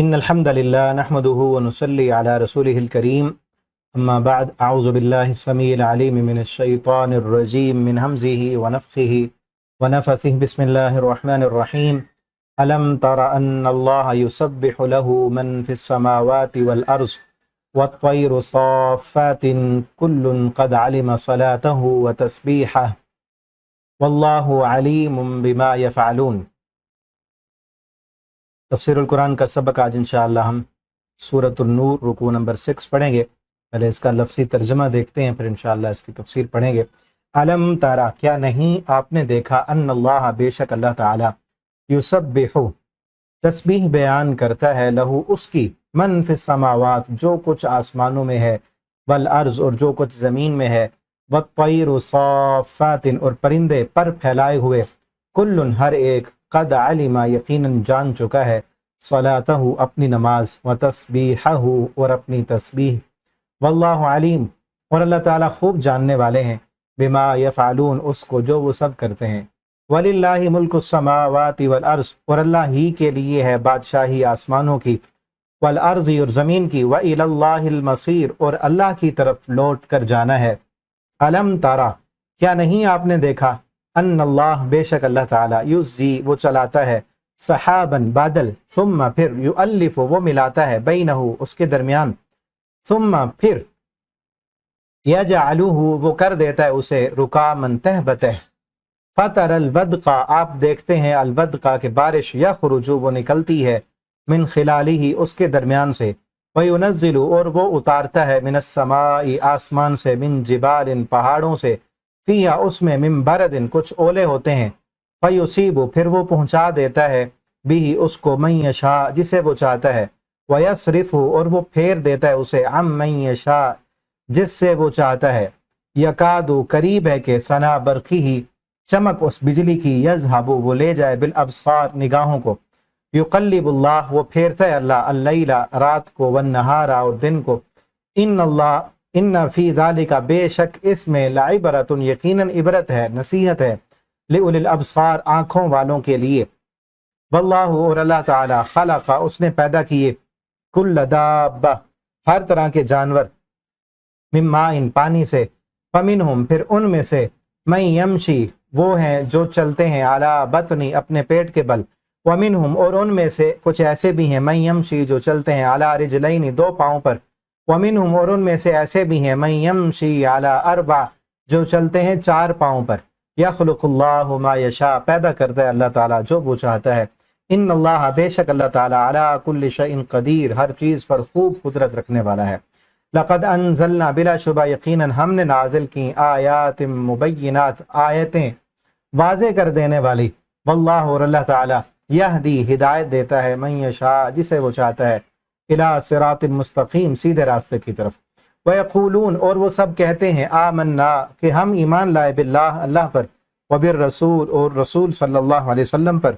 إن الحمد لله نحمده ونصلي على رسوله الكريم أما بعد أعوذ بالله السميع العليم من الشيطان الرجيم من همزه ونفخه ونفثه بسم الله الرحمن الرحيم ألم تر أن الله يسبح له من في السماوات والأرض والطير صافات كل قد علم صلاته وتسبيحه والله عليم بما يفعلون۔ تفسیر القرآن کا سبق آج انشاءاللہ ہم سورۃ النور رکوع نمبر 6 پڑھیں گے۔ پہلے اس کا لفظی ترجمہ دیکھتے ہیں، پھر انشاءاللہ اس کی تفسیر پڑھیں گے۔ علم تارا، کیا نہیں آپ نے دیکھا، ان اللہ، بے شک اللہ تعالی، یسبح، تسبیح بیان کرتا ہے، لہو، اس کی، من فی السماوات، جو کچھ آسمانوں میں ہے، والارض، اور جو کچھ زمین میں ہے، والطیر صافات، اور پرندے پر پھیلائے ہوئے، کل، ہر ایک، قد علم، یقیناً جان چکا ہے، صلاتہ، اپنی نماز، وتسبیحہ، اور اپنی تسبیح، واللہ علیم، اور اللہ تعالیٰ خوب جاننے والے ہیں، بما یفعلون، اس کو جو وہ سب کرتے ہیں۔ وللہ ملک السماوات والارض، اور اللہ ہی کے لیے ہے بادشاہی آسمانوں کی، والارض، اور زمین کی، وإلی اللہ المصیر، اور اللہ کی طرف لوٹ کر جانا ہے۔ علم تارا، کیا نہیں آپ نے دیکھا، ان اللہ، بے شک اللہ تعالیٰ، یزجی، وہ چلاتا ہے، سحاباً، بادل، ثم، پھر، یؤلف، وہ ملاتا ہے، بینہ، اس کے درمیان، ثم، پھر، یجعلہ، وہ کر دیتا ہے اسے، رکاماً، تہ بتہ، فتر الودق، آپ دیکھتے ہیں الودق کہ بارش، یخرج، وہ نکلتی ہے، من خلالہ، اس کے درمیان سے، وینزل، اور وہ اتارتا ہے، من السماء، آسمان سے، من جبال، پہاڑوں سے، فیہا، اس میں، من برد، کچھ اولے ہوتے ہیں، فیصیب، پھر وہ پہنچا دیتا ہے، بھی، اس کو، من یشاء، جسے وہ چاہتا ہے، ویصرف، اور وہ پھیر دیتا ہے اسے، عن من یشاء، جس سے وہ چاہتا ہے، یکاد، قریب ہے کہ، ثنا برقہ، چمک اس بجلی کی، یذہب، وہ لے جائے، بالابصار، نگاہوں کو، یقلب اللہ، وہ پھیرتا ہے اللہ، اللیل، رات کو، والنہار، اور دن کو، ان فی ذالک، بے شک اس میں، لعبرۃ، یقیناً عبرت ہے، نصیحت ہے، لأولی الابصار، آنکھوں والوں کے لیے۔ واللہ، اور اللہ تعالی، خلق، اس نے پیدا کیے، کل دابہ، ہر طرح کے جانور، من ماء، پانی سے، فمنہم، پھر ان میں سے، من یمشی، وہ ہیں جو چلتے ہیں، علی بطنی، اپنے پیٹ کے بل، ومنہم، اور ان میں سے کچھ ایسے بھی ہیں، من یمشی، جو چلتے ہیں، علی رجلین، دو پاؤں پر، ومنہم، اور ان میں سے ایسے بھی ہیں، من یمشی علی اربع، جو چلتے ہیں 4 پاؤں پر۔ یخلق اللہ ما یشاء، پیدا کرتا ہے اللہ تعالیٰ جو وہ چاہتا ہے۔ ان اللہ، بے شک اللہ تعالیٰ، علی کل شیء قدیر، ہر چیز پر خوب قدرت رکھنے والا ہے۔ لقد انزلنا، بلا شبہ یقیناً ہم نے نازل کی، آیات مبینات، آیتیں واضح کر دینے والی، واللہ، اور اللہ تعالیٰ، یہدی، ہدایت دیتا ہے، من یشاء، جسے وہ چاہتا ہے، الی صراط مستقیم، سیدھے راستے کی طرف۔ ویقولون، اور وہ سب کہتے ہیں، آمنا، کہ ہم ایمان لائے، باللہ، اللہ پر، وبالرسول، اور رسول صلی اللہ علیہ وسلم پر،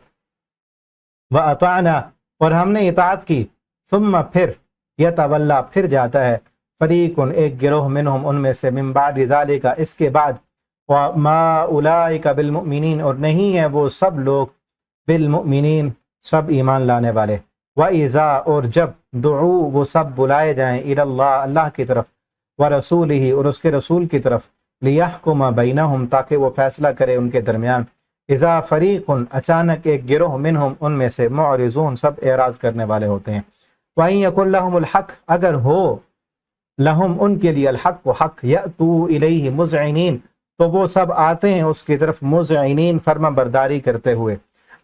واطعنا، اور ہم نے اطاعت کی، ثم، پھر، یتولا، پھر جاتا ہے، فریق، ایک گروہ، منہم، ان میں سے، من بعد ذالک، اس کے بعد، وما اولئک بالمؤمنین، اور نہیں ہیں وہ سب لوگ، بالمؤمنین، سب ایمان لانے والے، وَإِذَا، اور جب، دعو، وہ سب بلائے جائیں، الی اللہ، اللہ کی طرف، ورسولہ، اور اس کے رسول کی طرف، لیحکم بینہم، تاکہ وہ فیصلہ کرے ان کے درمیان، اذا فریق، اچانک ایک گروہ، منہم، ان میں سے، معرضون، سب اعراض کرنے والے ہوتے ہیں، وَإِن يَكُن لَهُمُ الْحَقُّ، اگر ہو لہم، ان کے لیے، الحق، و حق، یأتوا الیہ مذعنین، تو وہ سب آتے ہیں اس کی طرف، مذعنین، فرما برداری کرتے ہوئے،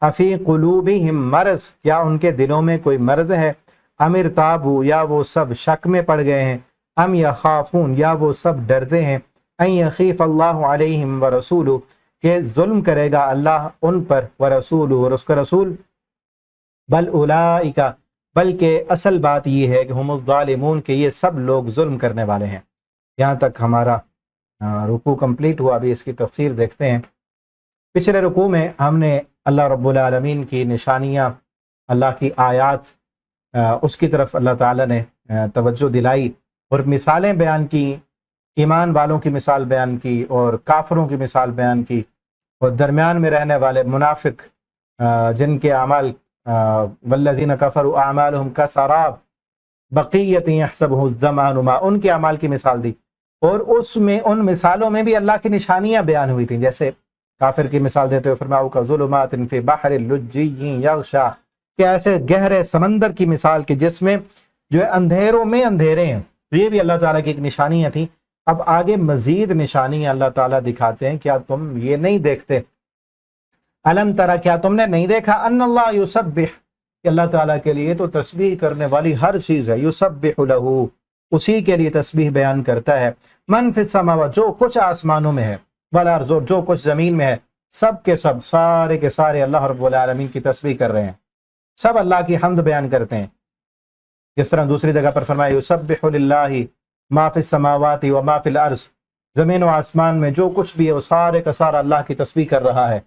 افی قلوبہم مرض، کیا ان کے دلوں میں کوئی مرض ہے، ام ارتابوا، یا وہ سب شک میں پڑ گئے ہیں، ام یخافون، یا وہ سب ڈرتے ہیں، ان یخیف اللہ علیہم ورسولہ، کہ ظلم کرے گا اللہ ان پر، ورسولہ، اور اس کا رسول، بل اولئک، بلکہ اصل بات یہ ہے کہ ہم الظالمون، کہ یہ سب لوگ ظلم کرنے والے ہیں۔ یہاں تک ہمارا رکوع کمپلیٹ ہوا، ابھی اس کی تفسیر دیکھتے ہیں۔ پچھلے رکوع میں ہم نے اللہ رب العالمین کی نشانیاں، اللہ کی آیات، اس کی طرف اللہ تعالیٰ نے توجہ دلائی، اور مثالیں بیان کی، ایمان والوں کی مثال بیان کی، اور کافروں کی مثال بیان کی، اور درمیان میں رہنے والے منافق، جن کے اعمال والذین کفروا اعمالهم کسراب بقیۃ یحسبہ الظمآن ماء، ان کے اعمال کی مثال دی، اور اس میں ان مثالوں میں بھی اللہ کی نشانیاں بیان ہوئی تھیں، جیسے کافر کی مثال دیتے ہوئے فرمایا کہ ظلمات فی بحر لجی یغشا، کہ ایسے گہرے سمندر کی مثال کی جس میں جو ہے اندھیروں میں اندھیرے ہیں، یہ بھی اللہ تعالیٰ کی ایک نشانیاں تھیں۔ اب آگے مزید نشانیاں اللہ تعالیٰ دکھاتے ہیں، کیا تم یہ نہیں دیکھتے؟ الم ترا، کیا تم نے نہیں دیکھا؟ ان اللہ یسبح، کہ اللہ تعالیٰ کے لیے تو تسبیح کرنے والی ہر چیز ہے، یسبح لہ، اسی کے لیے تسبیح بیان کرتا ہے، من فی السماوات، جو کچھ آسمانوں میں ہے، والارض، جو کچھ زمین میں ہے، سب کے سب، سارے کے سارے اللہ رب العالمین کی تسبیح کر رہے ہیں، سب اللہ کی حمد بیان کرتے ہیں۔ جس طرح دوسری جگہ پر فرمایا یسبح للہ ما فی السماوات و ما فی الارض، زمین و آسمان میں جو کچھ بھی ہے وہ سارے کا سارا اللہ کی تسبیح کر رہا ہے۔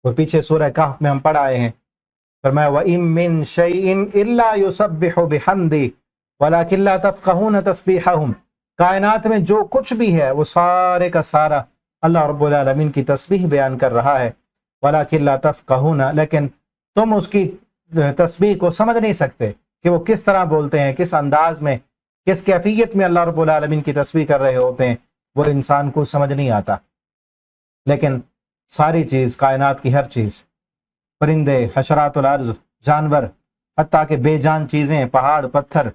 اور پیچھے سورہ کہف میں ہم پڑھ آئے ہیں، فرمایا وَإِن مِّن شَيْءٍ إِلَّا يُسَبِّحُ بِحَمْدِهِ وَلَكِن لَّا تَفْقَهُونَ تَسْبِيحَهُمْ، کائنات میں جو کچھ بھی ہے وہ سارے کا سارا اللہ رب العالمین کی تسبیح بیان کر رہا ہے، وَلَكِن لَّا تَفْقَهُونَ، لیکن تم اس کی تسبیح کو سمجھ نہیں سکتے کہ وہ کس طرح بولتے ہیں، کس انداز میں، کس کیفیت میں اللہ رب العالمین کی تسبیح کر رہے ہوتے ہیں، وہ انسان کو سمجھ نہیں آتا۔ لیکن ساری چیز، کائنات کی ہر چیز، پرندے، حشرات الارض، جانور، حتیٰ کہ بے جان چیزیں، پہاڑ، پتھر،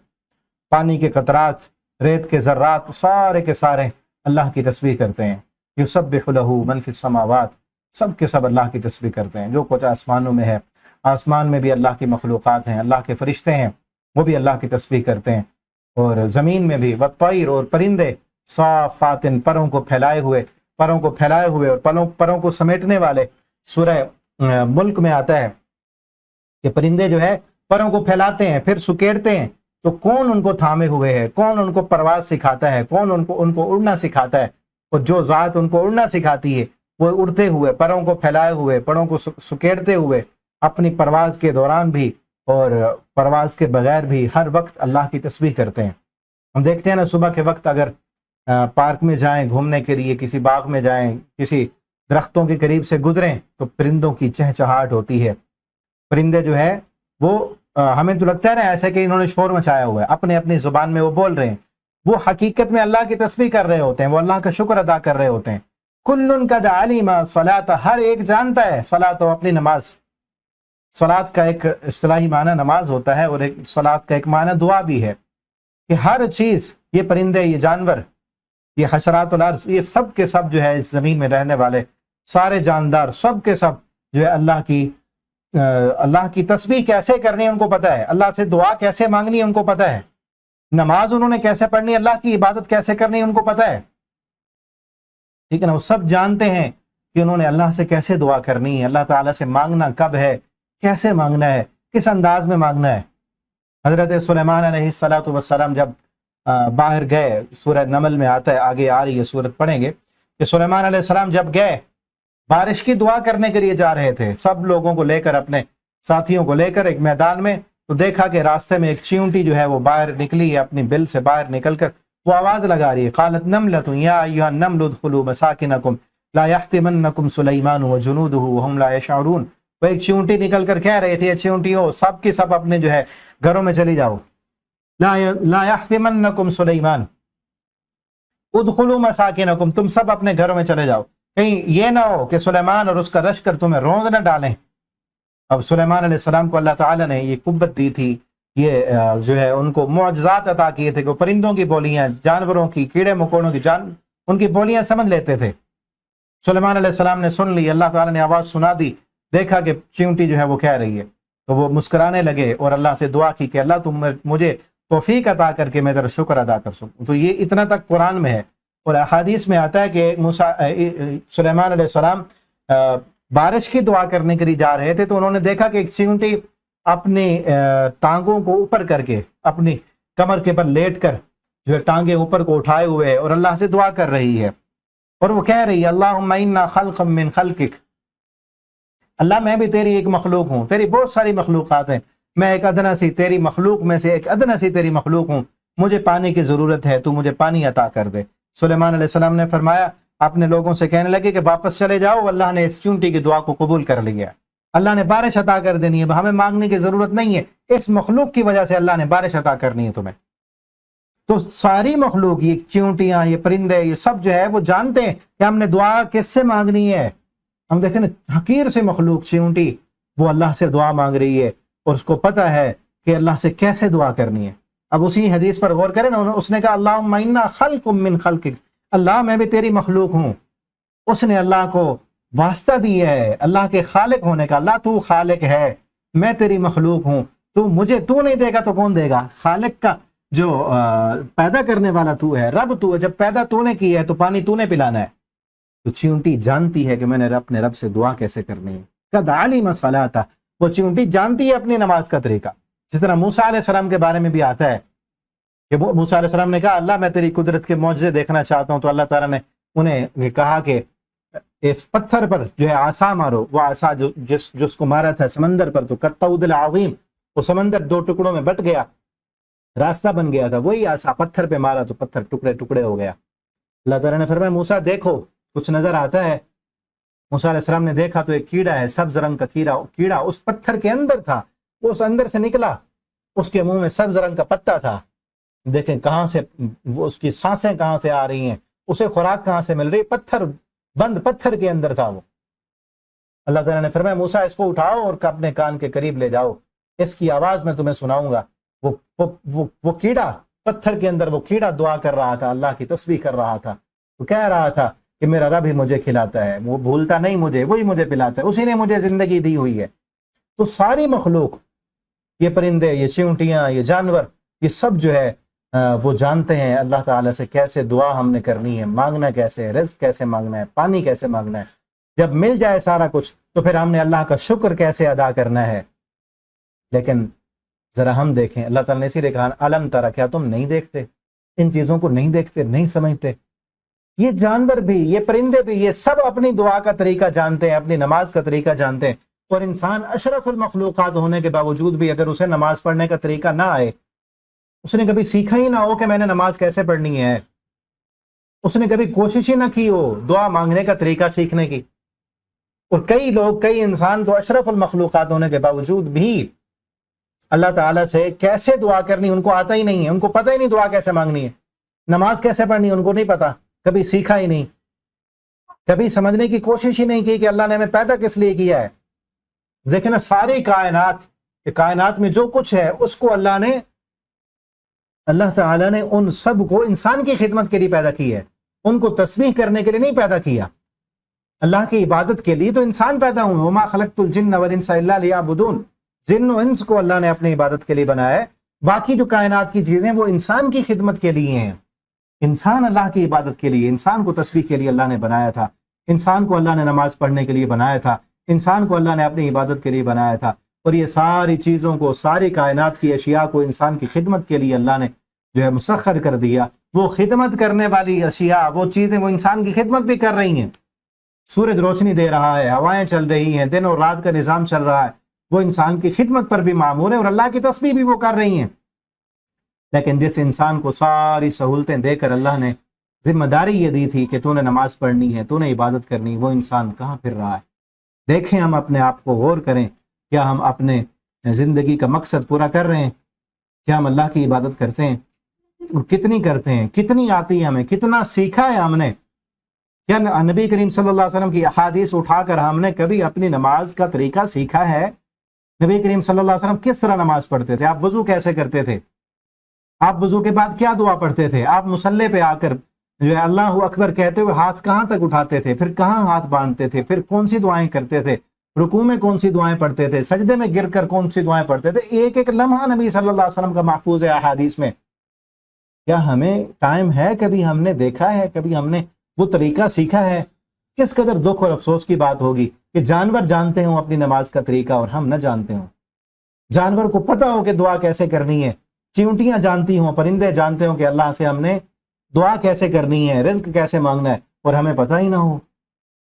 پانی کے قطرات، ریت کے ذرات، سارے کے سارے اللہ کی تسبیح کرتے ہیں۔ یسبح لہ من فی السماوات، سب کے سب اللہ کی تسبیح کرتے ہیں، جو کچھ آسمانوں میں ہے، آسمان میں بھی اللہ کی مخلوقات ہیں، اللہ کے فرشتے ہیں، وہ بھی اللہ کی تسبیح کرتے ہیں، اور زمین میں بھی، والطیر، اور پرندے، صافات، پروں کو پھیلائے ہوئے اور پروں کو سمیٹنے والے۔ سورہ ملک میں آتا ہے کہ پرندے جو ہے پروں کو پھیلاتے ہیں پھر سکیڑتے ہیں، تو کون ان کو تھامے ہوئے ہے، کون ان کو پرواز سکھاتا ہے، کون ان کو اڑنا سکھاتا ہے؟ اور جو ذات ان کو اڑنا سکھاتی ہے وہ اڑتے ہوئے، پروں کو پھیلائے ہوئے، پروں کو سکیڑتے ہوئے، اپنی پرواز کے دوران بھی اور پرواز کے بغیر بھی ہر وقت اللہ کی تسبیح کرتے ہیں۔ ہم دیکھتے ہیں نا، صبح کے وقت اگر پارک میں جائیں گھومنے کے لیے، کسی باغ میں جائیں، کسی درختوں کے قریب سے گزریں، تو پرندوں کی چہچہاٹ ہوتی ہے۔ پرندے جو ہے وہ ہمیں تو لگتا ہے نا ایسے کہ انہوں نے شور مچایا ہوا ہے، اپنے اپنی زبان میں وہ بول رہے ہیں، وہ حقیقت میں اللہ کی تسبیح کر رہے ہوتے ہیں، وہ اللہ کا شکر ادا کر رہے ہوتے ہیں۔ کل قد علم صلاۃ، ہر ایک جانتا ہے صلاۃ، اپنی نماز۔ صلاۃ کا ایک اصطلاحی معنی نماز ہوتا ہے، اور ایک صلاۃ کا ایک معنی دعا بھی ہے، کہ ہر چیز، یہ پرندے، یہ جانور، یہ حشرات الارض، یہ سب کے سب جو ہے اس زمین میں رہنے والے سارے جاندار، سب کے سب جو ہے اللہ کی تسبیح کیسے کرنی ہے ان کو پتہ ہے، اللہ سے دعا کیسے مانگنی ہے ان کو پتہ ہے، نماز انہوں نے کیسے پڑھنی ہے، اللہ کی عبادت کیسے کرنی ہے ان کو پتہ ہے، ٹھیک ہے نا؟ وہ سب جانتے ہیں کہ انہوں نے اللہ سے کیسے دعا کرنی ہے، اللہ تعالیٰ سے مانگنا کب ہے، کیسے مانگنا ہے، کس انداز میں مانگنا ہے۔ حضرت سلیمان علیہ السلام جب باہر گئے، سورہ نمل میں آتا ہے، آگے آ رہی ہے سورت پڑھیں گے، کہ سلیمان علیہ السلام جب گئے بارش کی دعا کرنے کے لیے جا رہے تھے، سب لوگوں کو لے کر، اپنے ساتھیوں کو لے کر ایک میدان میں، تو دیکھا کہ راستے میں ایک چیونٹی جو ہے وہ باہر نکلی ہے، اپنی بل سے باہر نکل کر وہ آواز لگا رہی ہے، قالت نملۃ یا ایھا النمل ادخلوا مساکنکم لا یحطمنکم سلیمان وجنودہ وہم لا یشعرون۔ وہ ایک چیونٹی نکل کر کہہ رہے تھے، چیونٹیوں سب کی سب اپنے جو ہے گھروں میں چلی جاؤ، لا یحطمنکم سلیمان ادخلوا مساکنکم، تم سب اپنے گھروں میں چلے جاؤ، کہیں یہ نہ ہو کہ سلیمان اور اس کا لشکر تمہیں روند نہ ڈالیں۔ اب سلیمان علیہ السلام کو اللہ تعالیٰ نے یہ قوت دی تھی، یہ جو ہے ان کو معجزات عطا کیے تھے کہ وہ پرندوں کی بولیاں، جانوروں کی، کیڑے مکوڑوں کی ان کی بولیاں سمجھ لیتے تھے۔ سلیمان علیہ السلام نے سن لی، اللہ تعالیٰ نے آواز سنا دی، دیکھا کہ چیونٹی جو ہے وہ کہہ رہی ہے، تو وہ مسکرانے لگے اور اللہ سے دعا کی کہ اللہ تم مجھے توفیق عطا کر کے میں تیرا شکر ادا کر سکوں۔ تو یہ اتنا تک قرآن میں ہے، اور احادیث میں آتا ہے کہ سلیمان علیہ السلام بارش کی دعا کرنے کے لیے جا رہے تھے، تو انہوں نے دیکھا کہ ایک چیونٹی اپنی ٹانگوں کو اوپر کر کے، اپنی کمر کے پر لیٹ کر جو ہے ٹانگیں اوپر کو اٹھائے ہوئے ہے اور اللہ سے دعا کر رہی ہے، اور وہ کہہ رہی ہے اللہم انا خلق من خلقک، اللہ میں بھی تیری ایک مخلوق ہوں، تیری بہت ساری مخلوقات ہیں، میں ایک ادنا سی تیری مخلوق میں سے ایک ادنا سی تیری مخلوق ہوں، مجھے پانی کی ضرورت ہے، تو مجھے پانی عطا کر دے۔ سلیمان علیہ السلام نے فرمایا، اپنے لوگوں سے کہنے لگے کہ واپس چلے جاؤ، اللہ نے اس چونٹی کی دعا کو قبول کر لیا، اللہ نے بارش عطا کر دینی ہے، ہمیں مانگنے کی ضرورت نہیں ہے، اس مخلوق کی وجہ سے اللہ نے بارش عطا کرنی ہے تمہیں۔ تو ساری مخلوق، یہ چیونٹیاں، یہ پرندے، یہ سب جو ہے وہ جانتے ہیں کہ ہم نے دعا کس سے مانگنی ہے۔ ہم دیکھیں نا، حقیر سے مخلوق چیونٹی وہ اللہ سے دعا مانگ رہی ہے اور اس کو پتہ ہے کہ اللہ سے کیسے دعا کرنی ہے۔ اب اسی حدیث پر غور کریں نا، اس نے کہا اللہم انا خلق من خلقک، اللہ میں بھی تیری مخلوق ہوں۔ اس نے اللہ کو واسطہ دیا ہے اللہ کے خالق ہونے کا، اللہ تو خالق ہے، میں تیری مخلوق ہوں، تو نہیں دے گا تو کون دے گا؟ خالق کا جو پیدا کرنے والا تو ہے، رب تو ہے، جب پیدا تو نے کی ہے تو پانی تو نے پلانا ہے۔ تو چیونٹی جانتی ہے کہ میں نے اپنے رب سے دعا کیسے کرنی ہے۔ قد علم صلاۃ، وہ چیونٹی جانتی ہے اپنی نماز کا طریقہ۔ جس طرح موسیٰ علیہ السلام کے بارے میں بھی آتا ہے کہ موسیٰ علیہ السلام نے کہا اللہ میں تیری قدرت کے معجزے دیکھنا چاہتا ہوں، تو اللہ تعالیٰ نے انہیں کہا کہ اس پتھر پر جو ہے عصا مارو۔ وہ عصا جس کو مارا تھا سمندر پر، تو کالطود العظیم، وہ سمندر 2 ٹکڑوں میں بٹ گیا، راستہ بن گیا تھا۔ وہی عصا پتھر پہ مارا تو پتھر ٹکڑے ٹکڑے ہو گیا۔ اللہ تعالیٰ نے فرمایا موسیٰ دیکھو کچھ نظر آتا ہے؟ موسیٰ علیہ السلام نے دیکھا تو ایک کیڑا ہے، سبز رنگ کا کیڑا اس پتھر کے اندر تھا، وہ اس اندر سے نکلا، اس کے منہ میں سبز رنگ کا پتا تھا۔ دیکھیں کہاں سے وہ، اس کی سانسیں کہاں سے آ رہی ہیں، اسے خوراک کہاں سے مل رہی، بند پتھر کے اندر تھا وہ۔ اللہ تعالیٰ نے فرمایا موسیٰ اس کو اٹھاؤ اور اپنے کان کے قریب لے جاؤ، اس کی آواز میں تمہیں سناؤں گا۔ وہ کیڑا پتھر کے اندر، وہ کیڑا دعا کر رہا تھا، اللہ کی تسبیح کر رہا تھا، وہ کہہ رہا تھا کہ میرا رب ہی مجھے کھلاتا ہے، وہ بھولتا نہیں مجھے، وہی مجھے پلاتا ہے، اسی نے مجھے زندگی دی ہوئی ہے۔ تو ساری مخلوق، یہ پرندے، یہ چیونٹیاں، یہ جانور، یہ سب جو ہے وہ جانتے ہیں اللہ تعالیٰ سے کیسے دعا ہم نے کرنی ہے، مانگنا کیسے ہے، رزق کیسے مانگنا ہے، پانی کیسے مانگنا ہے۔ جب مل جائے سارا کچھ تو پھر ہم نے اللہ کا شکر کیسے ادا کرنا ہے۔ لیکن ذرا ہم دیکھیں، اللہ تعالیٰ نے اسی لیے کہا الم ترى، کیا تم نہیں دیکھتے؟ ان چیزوں کو نہیں دیکھتے، نہیں سمجھتے؟ یہ جانور بھی، یہ پرندے بھی، یہ سب اپنی دعا کا طریقہ جانتے ہیں، اپنی نماز کا طریقہ جانتے ہیں۔ اور انسان اشرف المخلوقات ہونے کے باوجود بھی اگر اسے نماز پڑھنے کا طریقہ نہ آئے، اس نے کبھی سیکھا ہی نہ ہو کہ میں نے نماز کیسے پڑھنی ہے، اس نے کبھی کوشش ہی نہ کی ہو دعا مانگنے کا طریقہ سیکھنے کی۔ اور کئی انسان تو اشرف المخلوقات ہونے کے باوجود بھی اللہ تعالیٰ سے کیسے دعا کرنی ان کو آتا ہی نہیں ہے، ان کو پتہ ہی نہیں دعا کیسے مانگنی ہے، نماز کیسے پڑھنی ہے ان کو نہیں پتا، کبھی سیکھا ہی نہیں، کبھی سمجھنے کی کوشش ہی نہیں کی کہ اللہ نے ہمیں پیدا کس لیے کیا ہے۔ دیکھیں نا، ساری کائنات میں جو کچھ ہے اس کو اللہ تعالیٰ نے ان سب کو انسان کی خدمت کے لیے پیدا کی ہے، ان کو تسبیح کرنے کے لیے نہیں پیدا کیا، اللہ کی عبادت کے لیے تو انسان پیدا ہوں۔ وما خلقت الجن والانس الا لیعبدون، جن و انس کو اللہ نے اپنی عبادت کے لیے بنایا ہے، باقی جو کائنات کی چیزیں وہ انسان کی خدمت کے لیے ہیں۔ انسان اللہ کی عبادت کے لیے، انسان کو تسبیح کے لیے اللہ نے بنایا تھا، انسان کو اللہ نے نماز پڑھنے کے لیے بنایا تھا، انسان کو اللہ نے اپنی عبادت کے لیے بنایا تھا۔ اور یہ ساری چیزوں کو، ساری کائنات کی اشیاء کو انسان کی خدمت کے لیے اللہ نے جو ہے مسخر کر دیا۔ وہ خدمت کرنے والی اشیاء، وہ چیزیں، وہ انسان کی خدمت بھی کر رہی ہیں۔ سورج روشنی دے رہا ہے، ہوائیں چل رہی ہیں، دن اور رات کا نظام چل رہا ہے، وہ انسان کی خدمت پر بھی معمور ہے اور اللہ کی تسبیح بھی وہ کر رہی ہیں۔ لیکن جس انسان کو ساری سہولتیں دے کر اللہ نے ذمہ داری یہ دی تھی کہ تو نے نماز پڑھنی ہے، تو نے عبادت کرنی، وہ انسان کہاں پھر رہا ہے؟ دیکھیں، ہم اپنے آپ کو غور کریں، کیا ہم اپنے زندگی کا مقصد پورا کر رہے ہیں؟ کیا ہم اللہ کی عبادت کرتے ہیں؟ اور کتنی کرتے ہیں؟ کتنی آتی ہے ہمیں؟ کتنا سیکھا ہے ہم نے؟ کیا نبی کریم صلی اللہ علیہ وسلم کی احادیث اٹھا کر ہم نے کبھی اپنی نماز کا طریقہ سیکھا ہے؟ نبی کریم صلی اللہ علیہ وسلم کس طرح نماز پڑھتے تھے؟ آپ وضو کیسے کرتے تھے؟ آپ وضو کے بعد کیا دعا پڑھتے تھے؟ آپ مصلی پہ آ کر جو ہے اللہ اکبر کہتے ہوئے ہاتھ کہاں تک اٹھاتے تھے؟ پھر کہاں ہاتھ باندھتے تھے؟ پھر کون سی دعائیں کرتے تھے؟ رکوع میں کون سی دعائیں پڑھتے تھے؟ سجدے میں گر کر کون سی دعائیں پڑھتے تھے؟ ایک ایک لمحہ نبی صلی اللہ علیہ وسلم کا محفوظ ہے احادیث میں۔ کیا ہمیں ٹائم ہے؟ کبھی ہم نے دیکھا ہے؟ کبھی ہم نے وہ طریقہ سیکھا ہے؟ کس قدر دکھ اور افسوس کی بات ہوگی کہ جانور جانتے ہوں اپنی نماز کا طریقہ اور ہم نہ جانتے ہوں۔ جانور کو پتہ ہو کہ دعا کیسے کرنی ہے، چیونٹیاں جانتی ہوں، پرندے جانتے ہوں کہ اللہ سے ہم نے دعا کیسے کرنی ہے، رزق کیسے مانگنا ہے، اور ہمیں پتہ ہی نہ ہو۔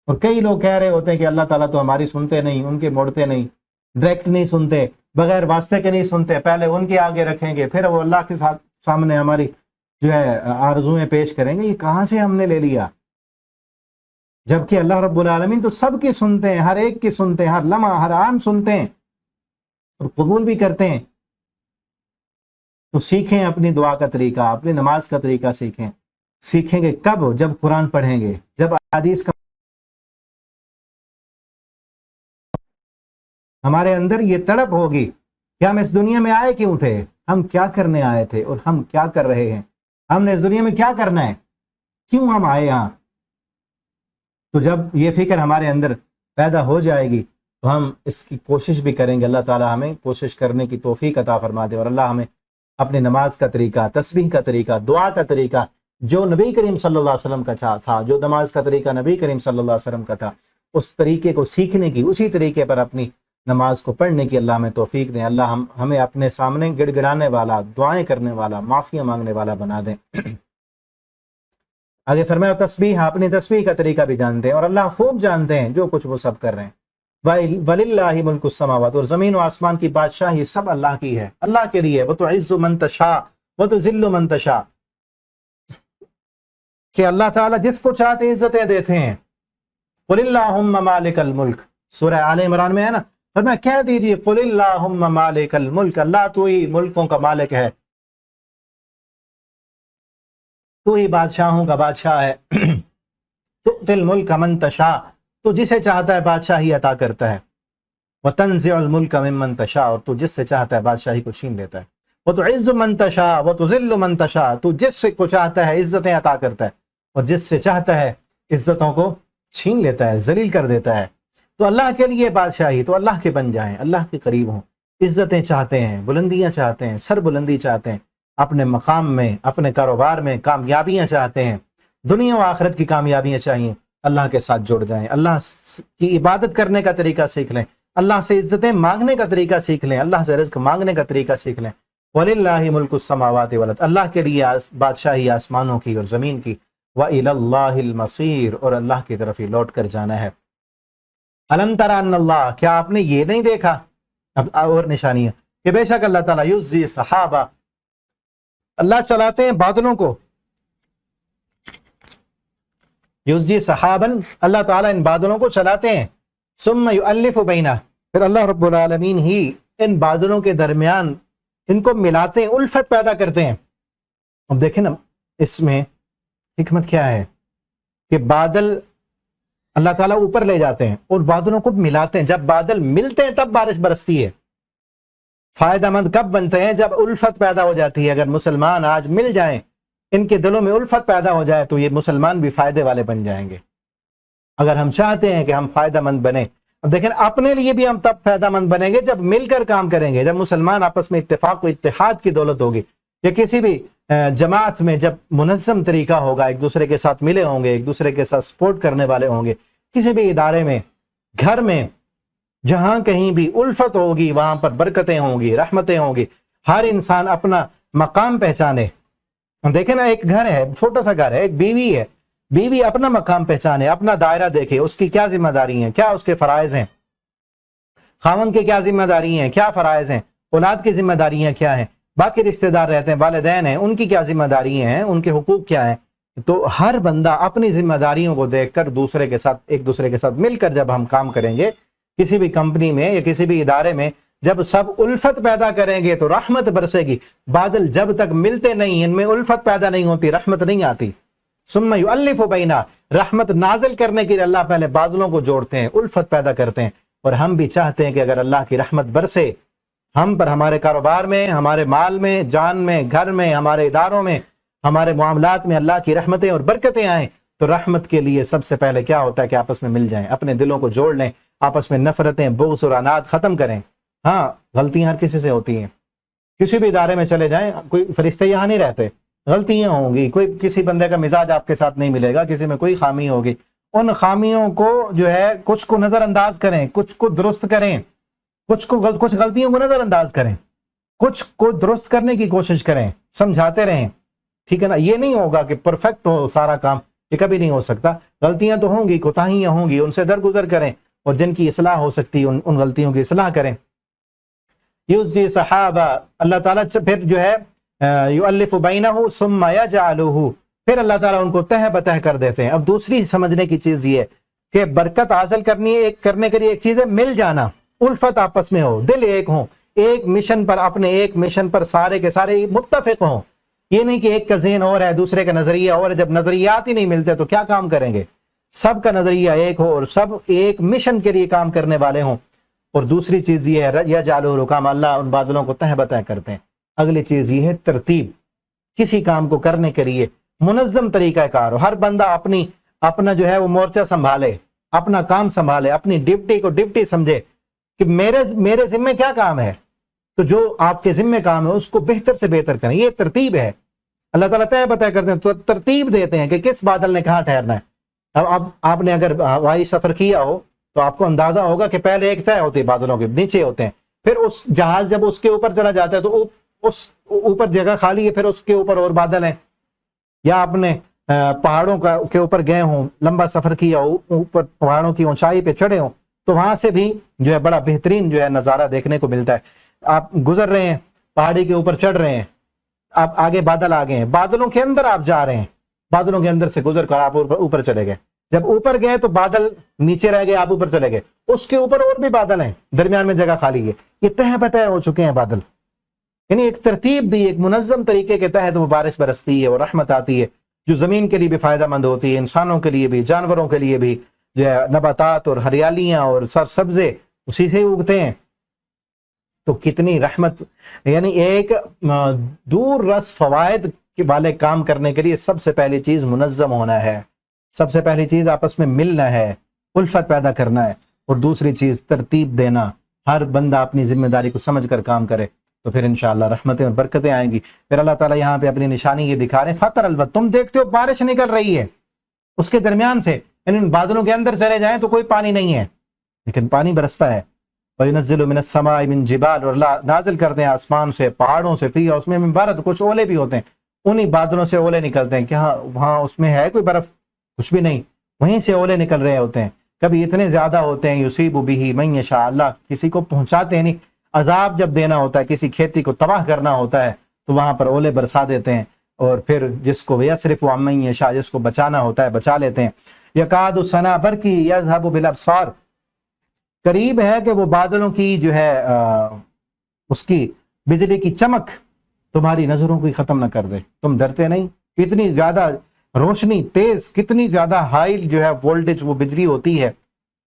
اور کئی لوگ کہہ رہے ہوتے ہیں کہ اللہ تعالیٰ تو ہماری سنتے نہیں، ان کے موڑتے نہیں، ڈائریکٹ نہیں سنتے، بغیر واسطے کے نہیں سنتے، پہلے ان کے آگے رکھیں گے، پھر وہ اللہ کے سامنے ہماری جو ہے آرزویں پیش کریں گے۔ یہ کہاں سے ہم نے لے لیا؟ جبکہ اللہ رب العالمین تو سب کی سنتے ہیں، ہر ایک کی سنتے ہیں، ہر لمحہ ہر آن سنتے ہیں اور قبول بھی کرتے ہیں۔ تو سیکھیں اپنی دعا کا طریقہ، اپنی نماز کا طریقہ سیکھیں۔ سیکھیں گے کب؟ جب قرآن پڑھیں گے، جب احادیث کا ہمارے اندر یہ تڑپ ہوگی کہ ہم اس دنیا میں آئے کیوں تھے، ہم کیا کرنے آئے تھے اور ہم کیا کر رہے ہیں، ہم نے اس دنیا میں کیا کرنا ہے، کیوں ہم آئے یہاں۔ تو جب یہ فکر ہمارے اندر پیدا ہو جائے گی تو ہم اس کی کوشش بھی کریں گے۔ اللہ تعالی ہمیں کوشش کرنے کی توفیق عطا فرما دے، اور اللہ ہمیں اپنے نماز کا طریقہ، تسبیح کا طریقہ، دعا کا طریقہ جو نبی کریم صلی اللہ علیہ وسلم کا تھا، جو نماز کا طریقہ نبی کریم صلی اللہ علیہ وسلم کا تھا، اس طریقے کو سیکھنے کی، اسی طریقے پر اپنی نماز کو پڑھنے کی اللہ ہمیں توفیق دیں۔ اللہ ہمیں اپنے سامنے گڑ گڑانے والا، دعائیں کرنے والا، معافیاں مانگنے والا بنا دیں۔ آگے فرمایا تسبیح، اپنی تسبیح کا طریقہ بھی جانتے ہیں اور اللہ خوب جانتے ہیں جو کچھ وہ سب کر رہے ہیں۔ وَلِلَّهِ مُلْكُ السَّمَاوَاتِ، اور زمین و آسمان کی بادشاہی سب اللہ کی ہے، اللہ کے لیے۔ وَتُعِزُّ مَن تَشَاءُ وَتُذِلُّ مَن تَشَاءُ، کہ اللہ تعالیٰ جس کو چاہتے عزتیں دیتے ہیں۔ قُلِ اللَّهُمَّ مَالِكَ الْمُلْكِ، سورہ آل عمران میں ہے نا، فرمایا کہہ دیجئے قُلِ اللَّهُمَّ مَالِكَ الْمُلْكِ، اللہ تو ہی ملکوں کا مالک ہے، تو ہی بادشاہوں کا بادشاہ ہے۔ تُؤْتِي الْمُلْكَ مَن تَشَاءُ، تو جسے چاہتا ہے بادشاہی عطا کرتا ہے۔ وَتَنزِعُ الْمُلْكَ مِمَّن تَشَاءُ، اور تو جس سے چاہتا ہے بادشاہی کو چھین لیتا ہے۔ وَتُعِزُّ مَن تَشَاءُ وَتُذِلُّ مَن تَشَاءُ، تو جس سے کو چاہتا ہے عزتیں عطا کرتا ہے اور جس سے چاہتا ہے عزتوں کو چھین لیتا ہے، ذلیل کر دیتا ہے۔ تو اللہ کے لیے بادشاہی، تو اللہ کے بن جائیں، اللہ کے قریب ہوں، عزتیں چاہتے ہیں، بلندیاں چاہتے ہیں، سر بلندی چاہتے ہیں، اپنے مقام میں، اپنے کاروبار میں کامیابیاں چاہتے ہیں، دنیا و آخرت کی کامیابیاں چاہیے، اللہ کے ساتھ جڑ جائیں، اللہ کی عبادت کرنے کا طریقہ سیکھ لیں، اللہ سے عزتیں مانگنے کا طریقہ سیکھ لیں، اللہ سے رزق مانگنے کا طریقہ سیکھ لیں۔ وَلِلَّهِ مُلْكُ السَّمَاوَاتِ وَالْأَرْضِ، اللہ کے لیے بادشاہی آسمانوں کی اور زمین کی۔ وَإِلَى اللَّهِ الْمَصِيرُ، اور اللہ کی طرف ہی لوٹ کر جانا ہے۔ أَلَمْ تَرَ أَنَّ اللَّهَ، کیا آپ نے یہ نہیں دیکھا، اب اور نشانی ہے کہ بے شک اللہ تعالیٰ یُزْجِي سحابہ، اللہ چلاتے ہیں بادلوں کو، یُزْجِي سحابًا، اللہ تعالیٰ ان بادلوں کو چلاتے ہیں، ثم يؤلف بینہ، پھر اللہ رب العالمین ہی ان بادلوں کے درمیان ان کو ملاتے ہیں، الفت پیدا کرتے ہیں۔ اب دیکھیں نا اس میں حکمت کیا ہے کہ بادل اللہ تعالیٰ اوپر لے جاتے ہیں اور بادلوں کو ملاتے ہیں، جب بادل ملتے ہیں تب بارش برستی ہے۔ فائدہ مند کب بنتے ہیں؟ جب الفت پیدا ہو جاتی ہے۔ اگر مسلمان آج مل جائیں، ان کے دلوں میں الفت پیدا ہو جائے تو یہ مسلمان بھی فائدے والے بن جائیں گے۔ اگر ہم چاہتے ہیں کہ ہم فائدہ مند بنیں، اب دیکھیں اپنے لیے بھی ہم تب فائدہ مند بنیں گے جب مل کر کام کریں گے، جب مسلمان آپس میں اتفاق و اتحاد کی دولت ہوگی، یا کسی بھی جماعت میں جب منظم طریقہ ہوگا، ایک دوسرے کے ساتھ ملے ہوں گے، ایک دوسرے کے ساتھ سپورٹ کرنے والے ہوں گے، کسی بھی ادارے میں، گھر میں، جہاں کہیں بھی الفت ہوگی وہاں پر برکتیں ہوں گی، رحمتیں ہوں گی، ہر انسان اپنا مقام پہچانے۔ دیکھیں نا ایک گھر ہے، چھوٹا سا گھر ہے، ایک بیوی ہے، بیوی اپنا مقام پہچانے، اپنا دائرہ دیکھے، اس کی کیا ذمہ داری ہیں، کیا اس کے فرائض ہیں، خاوند کے کیا ذمہ داری ہیں، کیا فرائض ہیں، اولاد کی ذمہ داریاں کیا ہیں، باقی رشتہ دار رہتے ہیں، والدین ہیں، ان کی کیا ذمہ داریاں ہیں، ان کے حقوق کیا ہیں۔ تو ہر بندہ اپنی ذمہ داریوں کو دیکھ کر ایک دوسرے کے ساتھ مل کر جب ہم کام کریں گے، کسی بھی کمپنی میں یا کسی بھی ادارے میں، جب سب الفت پیدا کریں گے تو رحمت برسے گی۔ بادل جب تک ملتے نہیں، ان میں الفت پیدا نہیں ہوتی، رحمت نہیں آتی۔ ثم یؤلف بینہ، رحمت نازل کرنے کے لیے اللہ پہلے بادلوں کو جوڑتے ہیں، الفت پیدا کرتے ہیں۔ اور ہم بھی چاہتے ہیں کہ اگر اللہ کی رحمت برسے ہم پر، ہمارے کاروبار میں، ہمارے مال میں، جان میں، گھر میں، ہمارے اداروں میں، ہمارے معاملات میں اللہ کی رحمتیں اور برکتیں آئیں، تو رحمت کے لیے سب سے پہلے کیا ہوتا ہے کہ آپس میں مل جائیں، اپنے دلوں کو جوڑ لیں، آپس میں نفرتیں، بغض اور عناد ختم کریں۔ ہاں غلطیاں ہر کسی سے ہوتی ہیں، کسی بھی ادارے میں چلے جائیں، کوئی فرشتے یہاں نہیں رہتے، غلطیاں ہوں گی، کوئی کسی بندے کا مزاج آپ کے ساتھ نہیں ملے گا، کسی میں کوئی خامی ہوگی، ان خامیوں کو جو ہے کچھ کو نظر انداز کریں، کچھ کو درست کریں، کچھ غلطیوں کو نظر انداز کریں، کچھ کو درست کرنے کی کوشش کریں، سمجھاتے رہیں، ٹھیک ہے نا۔ یہ نہیں ہوگا کہ پرفیکٹ ہو سارا کام، یہ کبھی نہیں ہو سکتا، غلطیاں تو ہوں گی، کوتاہیاں ہوں گی، ان سے درگزر کریں، اور جن کی اصلاح ہو سکتی ہے ان غلطیوں کی اصلاح کریں۔ یُزْجِي سحابہ، اللہ تعالیٰ پھر جو ہے یؤلف بینہ ثم یجعلہ، پھر اللہ تعالیٰ ان کو تہ بتہ کر دیتے ہیں۔ اب دوسری سمجھنے کی چیز یہ ہے کہ برکت حاصل کرنے کے لیے ایک چیز ہے مل جانا، الفت آپس میں ہو، دل ایک ہو، ایک مشن پر، اپنے ایک مشن پر سارے کے سارے متفق ہوں۔ یہ نہیں کہ ایک کا ذہن اور ہے، دوسرے کا نظریہ اور ہے، جب نظریات ہی نہیں ملتے تو کیا کام کریں گے؟ سب کا نظریہ ایک ہو اور سب ایک مشن کے لیے کام کرنے والے ہوں۔ اور دوسری چیز یہ ہے یجعلہ رکاما، اللہ ان بادلوں کو تہ بتہ کرتے ہیں۔ اگلی چیز یہ ہے ترتیب، کسی کام کو کرنے کے لیے منظم طریقہ کار ہو، ہر بندہ اپنا جو ہے وہ مورچہ سنبھالے، اپنا کام سنبھالے، اپنی ڈیوٹی کو ڈیوٹی سمجھے کہ میرے ذمہ کیا کام ہے، تو جو آپ کے ذمہ کام ہے اس کو بہتر سے بہتر کریں۔ یہ ترتیب ہے۔ اللہ تعالیٰ تہ بتہ کرتے ہیں تو ترتیب دیتے ہیں کہ کس بادل نے کہاں ٹھہرنا ہے۔ اب آپ نے اگر ہوائی سفر کیا ہو تو آپ کو اندازہ ہوگا کہ پہلے ایک طے ہوتی ہے، بادلوں کے نیچے ہوتے ہیں، پھر اس جہاز جب اس کے اوپر چلا جاتا ہے تو اس اوپر جگہ خالی ہے، پھر اس کے اوپر اور بادل ہیں۔ یا آپ نے پہاڑوں کے اوپر گئے ہوں، لمبا سفر کیا ہو، اوپر پہاڑوں کی اونچائی پہ چڑھے ہوں تو وہاں سے بھی جو ہے بڑا بہترین جو ہے نظارہ دیکھنے کو ملتا ہے۔ آپ گزر رہے ہیں، پہاڑی کے اوپر چڑھ رہے ہیں، آپ آگے بادل آ گئے ہیں، بادلوں کے اندر آپ جا رہے ہیں، بادلوں کے اندر سے گزر کر آپ اوپر چلے گئے۔ جب اوپر گئے تو بادل نیچے رہ گئے، آپ اوپر چلے گئے، اس کے اوپر اور بھی بادل ہیں، درمیان میں جگہ خالی ہے، یہ تہ بتہ ہو چکے ہیں بادل۔ یعنی ایک ترتیب دی، ایک منظم طریقے کے تحت وہ بارش برستی ہے اور رحمت آتی ہے، جو زمین کے لیے بھی فائدہ مند ہوتی ہے، انسانوں کے لیے بھی، جانوروں کے لیے بھی، جو ہے نباتات اور ہریالیاں اور سبزے اسی سے اگتے ہیں۔ تو کتنی رحمت، یعنی ایک دور رس فوائد والے کام کرنے کے لیے سب سے پہلی چیز منظم ہونا ہے، سب سے پہلی چیز آپس میں ملنا ہے، الفت پیدا کرنا ہے، اور دوسری چیز ترتیب دینا، ہر بندہ اپنی ذمہ داری کو سمجھ کر کام کرے تو پھر انشاءاللہ رحمتیں اور برکتیں آئیں گی۔ پھر اللہ تعالیٰ یہاں پہ اپنی نشانی یہ دکھا رہے ہیں، فطر الوط، تم دیکھتے ہو بارش نکل رہی ہے اس کے درمیان سے، یعنی ان بادلوں کے اندر چلے جائیں تو کوئی پانی نہیں ہے لیکن پانی برستا ہے۔ وَيُنَزِّلُ مِنَ السَّمَاءِ مِن جِبَالٍ، اور اللہ نازل کرتے ہیں آسمان سے، پہاڑوں سے، فِيهَا، اس میں من برد، کچھ اولے بھی ہوتے ہیں، انہی بادلوں سے اولے نکلتے ہیں کہ ہاں وہاں اس میں ہے کوئی برف، کچھ بھی نہیں، وہیں سے اولے نکل رہے ہوتے ہیں۔ کبھی اتنے زیادہ ہوتے ہیں، یصیب بہ من یشاء، اللہ کسی کو پہنچاتے ہیں، نہیں عذاب جب دینا ہوتا ہے، کسی کھیتی کو تباہ کرنا ہوتا ہے تو وہاں پر اولے برسا دیتے ہیں، اور پھر جس کو یصرف عن من یشاء، جس کو بچانا ہوتا ہے بچا لیتے ہیں۔ یکاد سنا برقی یذهب بالابصار، قریب ہے کہ وہ بادلوں کی جو ہے اس کی بجلی کی چمک تمہاری نظروں کو ختم نہ کر دے۔ تم ڈرتے نہیں؟ کتنی زیادہ روشنی تیز، کتنی زیادہ ہائی جو ہے وولٹیج وہ بجلی ہوتی ہے،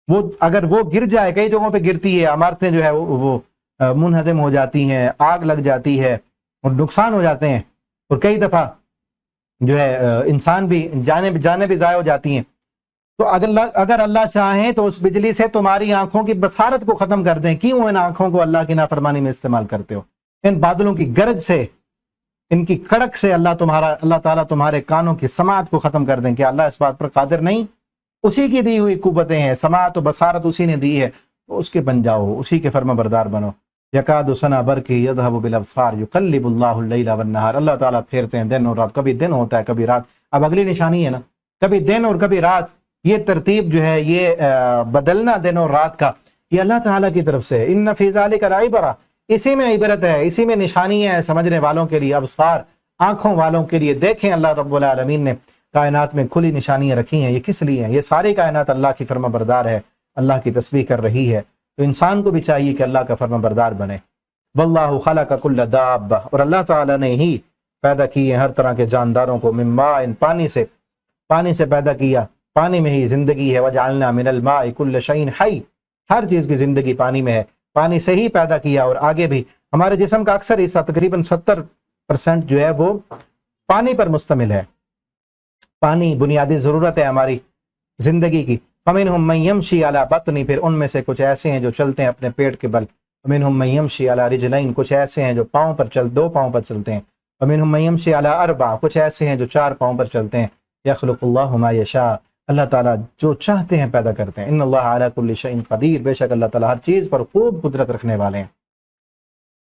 وہ اگر وہ گر جائے، کئی جگہوں پہ گرتی ہے، عمارتیں جو ہے وہ منہدم ہو جاتی ہیں، آگ لگ جاتی ہے اور نقصان ہو جاتے ہیں، اور کئی دفعہ جو ہے انسان بھی جانے بھی ضائع ہو جاتی ہیں۔ تو اگر اللہ چاہیں تو اس بجلی سے تمہاری آنکھوں کی بصارت کو ختم کر دیں۔ کیوں ان آنکھوں کو اللہ کی نافرمانی میں استعمال کرتے ہو؟ ان بادلوں کی گرج سے، ان کی کڑک سے اللہ تعالیٰ تمہارے کانوں کی سماعت کو ختم کر دیں۔ کہ اللہ اس بات پر قادر نہیں؟ اسی کی دی ہوئی قوتیں ہیں، سماعت و بصارت اسی نے دی ہے، تو اس کے بن جاؤ، اسی کے فرما بردار بنو۔ یکاد سنا برقی یذهب بالابصار یقلب اللہ اللیل والنہار، اللہ تعالیٰ پھیرتے ہیں دن اور رات، کبھی دن ہوتا ہے کبھی رات۔ اب اگلی نشانی ہے نا، کبھی دن اور کبھی رات، یہ ترتیب جو ہے، یہ بدلنا دن اور رات کا، یہ اللہ تعالیٰ کی طرف سے۔ ان فی ذلک لعبرۃ، اسی میں عبرت ہے، اسی میں نشانی ہے سمجھنے والوں کے لیے، ابصار آنکھوں والوں کے لیے۔ دیکھیں اللہ رب العالمین نے کائنات میں کھلی نشانیاں رکھی ہیں، یہ کس لیے ہیں؟ یہ ساری کائنات اللہ کی فرما بردار ہے، اللہ کی تسبیح کر رہی ہے، تو انسان کو بھی چاہیے کہ اللہ کا فرما بردار بنے۔ واللہ خلق کل دابہ، اور اللہ تعالیٰ نے ہی پیدا کی ہے ہر طرح کے جانداروں کو، من ماء، پانی سے پیدا کیا، پانی میں ہی زندگی ہے۔ وجعلنا من الماء کل شیء حی، ہر چیز کی زندگی پانی میں ہے، پانی سے ہی پیدا کیا۔ اور آگے بھی ہمارے جسم کا اکثر حصہ، تقریباً 70% جو ہے وہ پانی پر مشتمل ہے۔ پانی بنیادی ضرورت ہے ہماری زندگی کی۔ فَمِنْهُمْ مَنْ يَمْشِي عَلَى بَطْنِ، پھر ان میں سے کچھ ایسے ہیں جو چلتے ہیں اپنے پیٹ کے بل۔ فَمِنْهُمْ مَنْ يَمْشِي عَلَى رِجْلَيْنِ، کچھ ایسے ہیں جو دو پاؤں پر چلتے ہیں۔ فَمِنْهُمْ مَنْ يَمْشِي عَلَى أَرْبَعٍ، کچھ ایسے ہیں جو 4 پاؤں پر چلتے ہیں۔ يَخْلُقُ اللَّهُ مَا يَشَاءُ، اللہ تعالیٰ جو چاہتے ہیں پیدا کرتے ہیں۔ إِنَّ اللَّهَ عَلَى كُلِّ شَيْءٍ قَدِيرٌ، بے شک اللہ تعالیٰ ہر چیز پر خوب قدرت رکھنے والے ہیں۔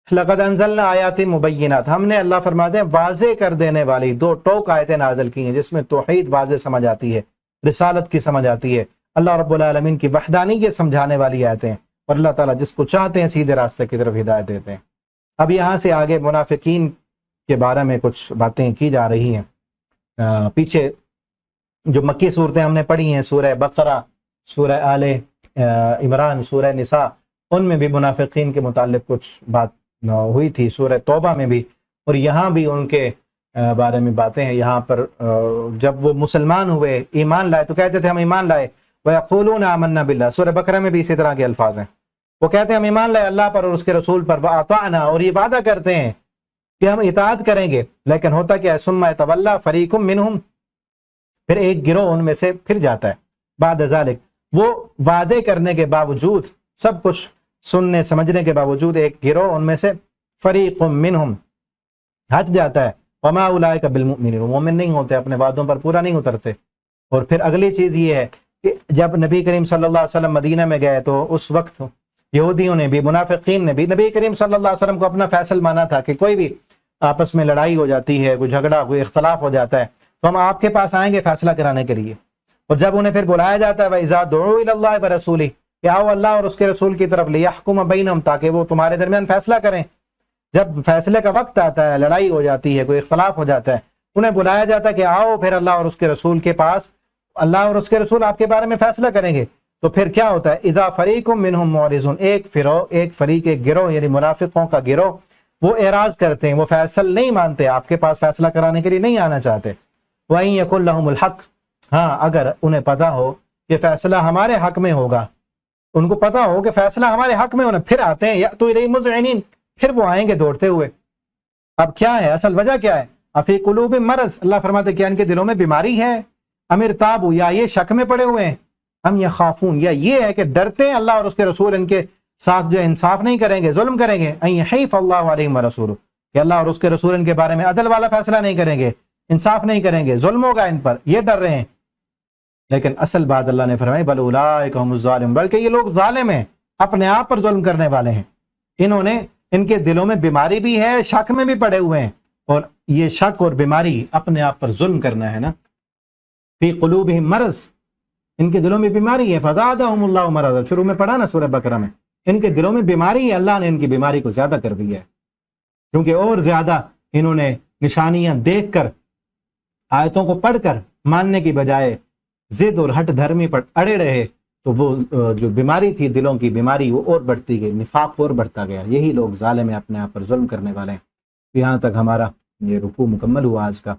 لقد انزلنا آیات مبینات، ہم نے، اللہ فرماتے ہیں، واضح کر دینے والی 2 ٹوک آیتیں نازل کی ہیں، جس میں توحید واضح سمجھ آتی ہے، رسالت کی سمجھ آتی ہے، اللہ رب العالمین کی وحدانیت سمجھانے والی آیتیں، اور اللہ تعالیٰ جس کو چاہتے ہیں سیدھے راستے کی طرف ہدایت دیتے ہیں۔ اب یہاں سے آگے منافقین کے بارے میں کچھ باتیں کی جا رہی ہیں۔ پیچھے جو مکی صورتیں ہم نے پڑھی ہیں، سورہ بقرہ، سورہ آل عمران، سورہ نساء، ان میں بھی منافقین کے متعلق کچھ بات ہوئی تھی، سورہ توبہ میں بھی، اور یہاں بھی ان کے بارے میں باتیں ہیں۔ یہاں پر جب وہ مسلمان ہوئے، ایمان لائے، تو کہتے تھے ہم ایمان لائے، وَيَقُولُونَ آمَنَّا بِاللَّهِ، سورہ بقرہ میں بھی اسی طرح کے الفاظ ہیں، وہ کہتے ہیں ہم ایمان لائے اللہ پر اور اس کے رسول پر، وَأَطَعْنَا، اور یہ وعدہ کرتے ہیں کہ ہم اطاعت کریں گے، لیکن ہوتا کیا ہے، ثُمَّ يَتَوَلَّىٰ فَرِيقٌ مِّنْهُمْ، پھر ایک گروہ ان میں سے پھر جاتا ہے، بعد ذالک، وہ وعدے کرنے کے باوجود، سب کچھ سننے سمجھنے کے باوجود، ایک گروہ ان میں سے فریق منہم ہٹ جاتا ہے، وما اولئک بالمؤمنین، وہ مومن نہیں ہوتے، اپنے وعدوں پر پورا نہیں اترتے۔ اور پھر اگلی چیز یہ ہے کہ جب نبی کریم صلی اللہ علیہ وسلم مدینہ میں گئے تو اس وقت یہودیوں نے بھی، منافقین نے بھی نبی کریم صلی اللہ علیہ وسلم کو اپنا فیصل مانا تھا کہ کوئی بھی آپس میں لڑائی ہو جاتی ہے، کوئی جھگڑا، کوئی اختلاف ہو جاتا ہے، تو ہم آپ کے پاس آئیں گے فیصلہ کرانے کے لیے۔ اور جب انہیں پھر بلایا جاتا ہے وَإِذَا دُعُوا إِلَى اللَّهِ وَرَسُولِهِ، کہ آؤ اللہ اور اس کے رسول کی طرف، لِيَحْكُمَ بَيْنَهُمْ، تاکہ وہ تمہارے درمیان فیصلہ کریں۔ جب فیصلے کا وقت آتا ہے، لڑائی ہو جاتی ہے، کوئی اختلاف ہو جاتا ہے، انہیں بلایا جاتا ہے کہ آؤ پھر اللہ اور اس کے رسول کے پاس، اللہ اور اس کے رسول آپ کے بارے میں فیصلہ کریں گے۔ تو پھر کیا ہوتا ہے، اذا فریق منہم معرضون، ایک فریق، ایک گروہ، یعنی منافقوں کا گروہ، وہ اعراض کرتے ہیں، وہ فیصل نہیں مانتے، آپ کے پاس فیصلہ کرانے کے لیے نہیں آنا چاہتے۔ وَإِن يَكُن لَهُمُ الْحَقُّ، ہاں اگر انہیں پتا ہو کہ فیصلہ ہمارے حق میں ہوگا، ان کو پتا ہو کہ فیصلہ ہمارے حق میں ہونا، پھر آتے ہیں، یأتوا الیہ مذعنین، پھر وہ آئیں گے دوڑتے ہوئے۔ اب کیا ہے اصل وجہ، کیا ہے، افی قلوب مرض، اللہ فرماتے کیا ان کے دلوں میں بیماری ہے، ام ارتابوا، یا یہ شک میں پڑے ہوئے ہیں، ام یخافون، یا یہ ہے کہ ڈرتے ہیں اللہ اور اس کے رسول ان کے ساتھ جو انصاف نہیں کریں گے، ظلم کریں گے، ان یحیف اللہ علیہم ورسولہ، کہ اللہ اور اس کے رسول ان کے بارے میں عدل والا فیصلہ نہیں کریں گے، انصاف نہیں کریں گے، ظلم ہوگا ان پر، یہ ڈر رہے ہیں۔ لیکن اصل بات اللہ نے فرمائی بل اولئک هم الظالمون، بلکہ یہ لوگ ظالم ہیں، اپنے آپ پر ظلم کرنے والے ہیں، انہوں نے، ان کے دلوں میں بیماری بھی ہے، شک میں بھی پڑے ہوئے ہیں، اور یہ شک اور بیماری اپنے آپ پر ظلم کرنا ہے نا، فی قلوبہم مرض، ان کے دلوں میں بیماری ہے، فزادہم اللہ مرضا، شروع میں پڑھا نا سورہ بقرہ میں، ان کے دلوں میں بیماری ہے، اللہ نے ان کی بیماری کو زیادہ کر دیا ہے، کیونکہ اور زیادہ انہوں نے نشانیاں دیکھ کر، آیتوں کو پڑھ کر ماننے کی بجائے ضد اور ہٹ دھرمی پر اڑے رہے، تو وہ جو بیماری تھی دلوں کی بیماری، وہ اور بڑھتی گئی، نفاق اور بڑھتا گیا۔ یہی لوگ ظالم ہیں، اپنے آپ پر ظلم کرنے والے ہیں۔ یہاں تک ہمارا یہ رکوع مکمل ہوا آج کا۔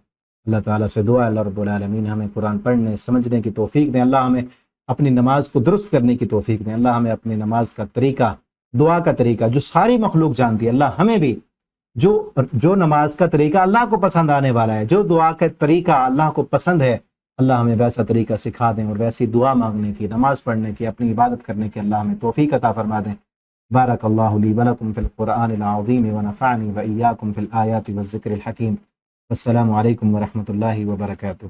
اللہ تعالیٰ سے دعا ہے اللہ رب العالمین ہمیں قرآن پڑھنے سمجھنے کی توفیق دیں، اللہ ہمیں اپنی نماز کو درست کرنے کی توفیق دیں، اللہ ہمیں اپنی نماز کا طریقہ، دعا کا طریقہ جو ساری مخلوق جانتی ہے، اللہ ہمیں بھی جو نماز کا طریقہ اللہ کو پسند آنے والا ہے، جو دعا کا طریقہ اللہ کو پسند ہے، اللہ ہمیں ویسا طریقہ سکھا دیں، اور ویسی دعا مانگنے کی، نماز پڑھنے کی، اپنی عبادت کرنے کی اللہ ہمیں توفیق عطا فرما دیں۔ بارک اللہ لی ولکم فی القرآن العظیم ونفعنی وإیاکم فی الآیات والذکر الحکیم۔ السلام علیکم ورحمۃ اللہ وبرکاتہ۔